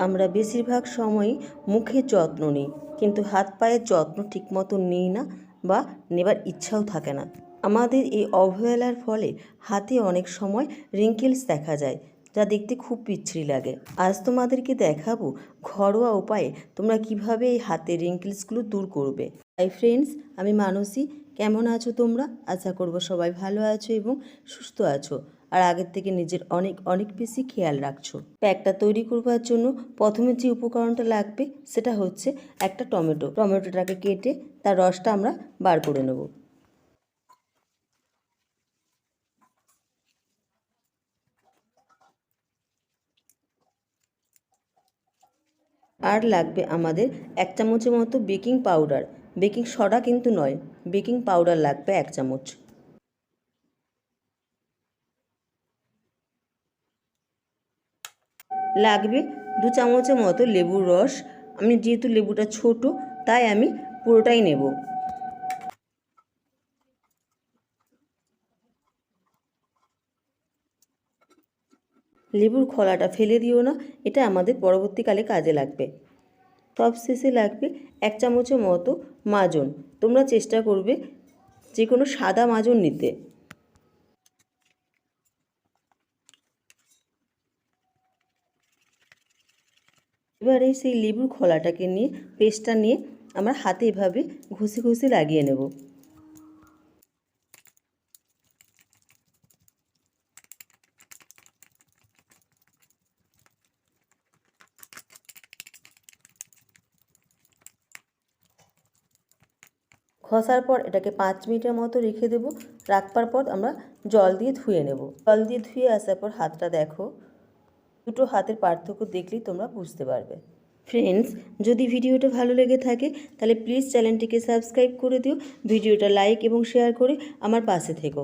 আমরা বেশিরভাগ সময়ই মুখের যত্ন নিই, কিন্তু হাত পায়ের যত্ন ঠিকমতো নিই না বা নেবার ইচ্ছাও থাকে না। আমাদের এই অবহেলার ফলে হাতে অনেক সময় রিঙ্কেলস দেখা যায়, যা দেখতে খুব বিচ্ছিরি লাগে। আজ তোমাদেরকে দেখাবো ঘরোয়া উপায়ে তোমরা কিভাবে এই হাতের রিঙ্কেলসগুলো দূর করবে। হাই ফ্রেন্ডস, আমি মানসী। কেমন আছো তোমরা? আশা করবো সবাই ভালো আছো এবং সুস্থ আছো, আর আগের থেকে নিজের অনেক অনেক বেশি খেয়াল রাখছো। প্যাকটা তৈরি করবার জন্য প্রথমে যে উপকরণটা লাগবে সেটা হচ্ছে একটা টমেটো। টমেটোটাকে কেটে তার রসটা আমরা বার করে নেব। আর লাগবে আমাদের 1 চামচের মতো বেকিং পাউডার। বেকিং সোডা কিন্তু নয়, বেকিং পাউডার লাগবে 1 চামচ। লাগবে 2 চামচের মতো লেবুর রস। আমি যেহেতু লেবুটা ছোট তাই আমি পুরোটাই নেব। লেবুর খোলাটা ফেলে দিও না, এটা আমাদের পরবর্তীকালে কাজে লাগবে। সবশেষে লাগবে 1 চামচের মতো মাজন। তোমরা চেষ্টা করবে যে কোনো সাদা মাজন নিতে। এবারে সেই লেবুর খোলাটাকে নিয়ে পেস্টটা নিয়ে আমরা হাতে এভাবে ঘষে ঘষে লাগিয়ে নেব। ঘষার পর এটাকে 5 মিনিটের মতো রেখে দেবো। রাখবার পর আমরা জল দিয়ে ধুয়ে নেব। জল দিয়ে ধুয়ে আসার পর হাতটা দেখো, দুটো হাতের পার্থক্য দেখলেই তোমরা বুঝতে পারবে। ফ্রেন্ডস, যদি ভিডিওটা ভালো লেগে থাকে তাহলে প্লিজ চ্যানেলটিকে সাবস্ক্রাইব করে দিও, ভিডিওটা লাইক এবং শেয়ার করে আমার পাশে থেকো।